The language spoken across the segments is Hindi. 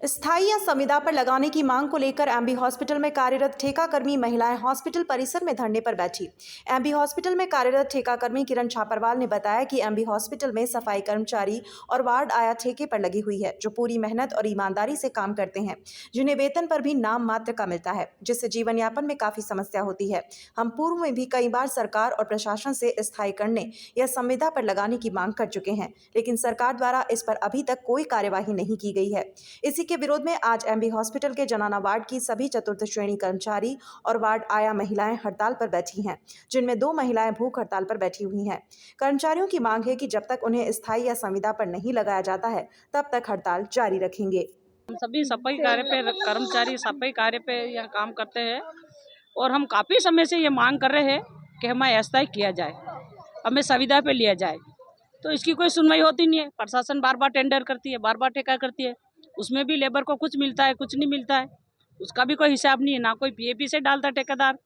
स्थायी या संविदा पर लगाने की मांग को लेकर एमबी हॉस्पिटल में कार्यरत ठेकाकर्मी महिलाएं हॉस्पिटल परिसर में धरने पर बैठी। एमबी हॉस्पिटल में कार्यरत ठेकाकर्मी किरण छापरवाल ने बताया कि एमबी हॉस्पिटल में सफाई कर्मचारी और वार्ड आया ठेके पर लगी हुई है, जो पूरी मेहनत और ईमानदारी से काम करते हैं, जिन्हें वेतन पर भी नाम मात्र का मिलता है, जिससे जीवन यापन में काफी समस्या होती है। हम पूर्व में भी कई बार सरकार और प्रशासन से स्थायी करने या संविदा पर लगाने की मांग कर चुके हैं, लेकिन सरकार द्वारा इस पर अभी तक कोई कार्यवाही नहीं की गई है। इसी के विरोध में आज एमबी हॉस्पिटल के जनाना वार्ड की सभी चतुर्थ श्रेणी कर्मचारी और वार्ड आया महिलाएं हड़ताल पर बैठी हैं, जिनमें 2 महिलाएं भूख हड़ताल पर बैठी हुई हैं। कर्मचारियों की मांग है कि जब तक उन्हें स्थायी या संविदा पर नहीं लगाया जाता है, तब तक हड़ताल जारी रखेंगे। हम सभी सफाई कार्य पे कर्मचारी सफाई कार्य पे यहाँ काम करते हैं और हम काफ़ी समय से ये मांग कर रहे हैं कि हमें अस्थायी किया जाए, हमें संविदा पे लिया जाए। तो इसकी कोई सुनवाई होती नहीं है। प्रशासन बार बार टेंडर करती है, बार बार ठेका करती है, उसमें भी लेबर को कुछ मिलता है, कुछ नहीं मिलता है, उसका भी कोई हिसाब नहीं है। ना कोई पीएपी से डालता है ठेकेदार,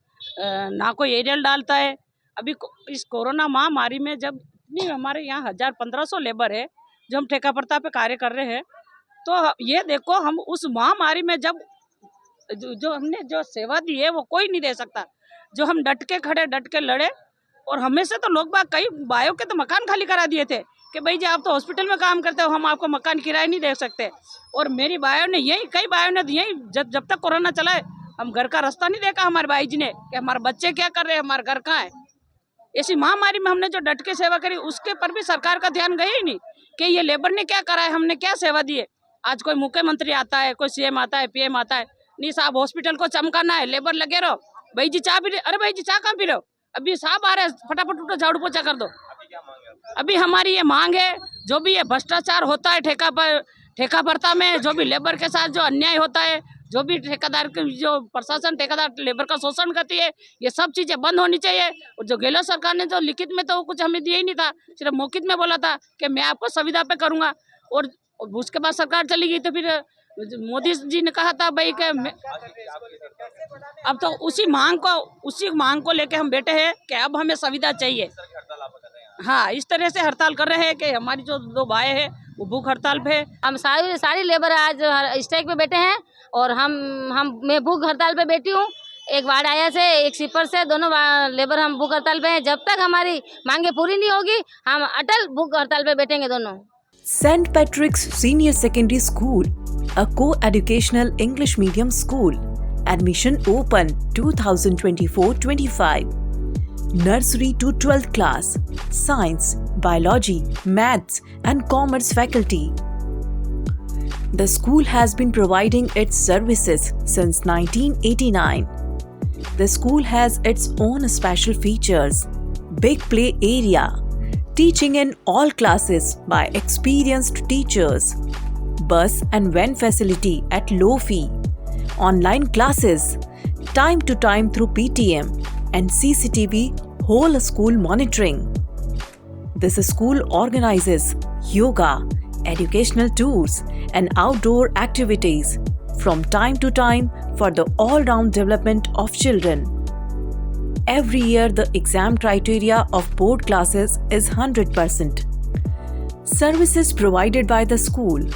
ना कोई एरियल डालता है। अभी इस कोरोना महामारी में जब इतनी हमारे यहाँ 1500 लेबर है जो हम ठेका प्रथा पे कार्य कर रहे हैं, तो ये देखो हम उस महामारी में जब जो हमने जो सेवा दी है वो कोई नहीं दे सकता। जो हम डट के खड़े, डट के लड़े, और हमें से तो लोग बाग कई बायों के तो मकान खाली करा दिए थे कि भाई जी आप तो हॉस्पिटल में काम करते हो, हम आपको मकान किराया नहीं दे सकते। और मेरी बायों ने यही, कई बायों ने यही जब तक कोरोना चला है, हम घर का रास्ता नहीं देखा हमारे भाई जी ने कि हमारे बच्चे क्या कर रहे हैं, हमारा घर कहाँ है। ऐसी महामारी में हमने जो डट के सेवा करी, उसके पर भी सरकार का ध्यान गया ही नहीं कि ये लेबर ने क्या करा है, हमने क्या सेवा दी है। आज कोई मुख्यमंत्री आता है, कोई सीएम आता है, पीएम आता है, नहीं साहब हॉस्पिटल को चमकाना है, लेबर लगे रहो। भाई जी चाय पी रहे, अरे भाई जी चाय कहाँ पी रहे हो, अभी साहब आ रहे हैं, फटाफट उठो झाड़ू पोछा कर दो। अभी हमारी ये मांग है, जो भी ये भ्रष्टाचार होता है ठेका प्रथा में, जो भी लेबर के साथ जो अन्याय होता है, जो भी ठेकेदार जो प्रशासन ठेकेदार लेबर का शोषण करती है, ये सब चीजें बंद होनी चाहिए। और जो गहलोत सरकार ने जो लिखित में तो कुछ हमें दिया ही नहीं था, सिर्फ मौखिक में बोला था कि मैं आपको संविदा पे करूंगा, और उसके बाद सरकार चली गई। तो फिर मोदी जी ने कहा था भाई कि अब तो उसी मांग को लेके हम बैठे हैं कि अब हमें संविदा चाहिए। हाँ, इस तरह से हड़ताल कर रहे हैं कि हमारी जो 2 भाई है वो भूख हड़ताल पे है। हम सारी लेबर आज स्ट्राइक पे बैठे हैं और मैं भूख हड़ताल पे बैठी हूँ। एक वार्ड आया से, एक सिपर से, दोनों लेबर हम भूख हड़ताल पे हैं। जब तक हमारी मांगे पूरी नहीं होगी, हम अटल भूख हड़ताल पे बैठेंगे दोनों। St. Patrick's Senior Secondary School, a co-educational English medium school. Admission open 2024-25. Nursery to 12th class. Science, Biology, Maths and Commerce faculty. The school has been providing its services since 1989. The school has its own special features. Big play area. Teaching in all classes by experienced teachers. Bus and van facility at low fee. Online classes. Time to time through PTM and CCTV whole school monitoring. This school organizes yoga, educational tours and outdoor activities from time to time for the all-round development of children. Every year the exam criteria of board classes is 100%. Services provided by the school.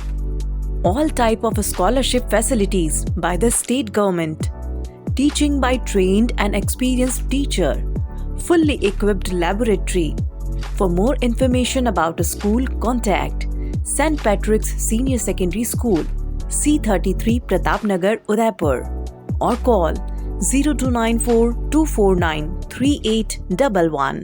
All type of scholarship facilities by the state government. Teaching by trained and experienced teacher. Fully equipped laboratory. For more information about the school, contact St. Patrick's Senior Secondary School, C33 Pratapnagar, Udaipur, or call 0294 249 3811.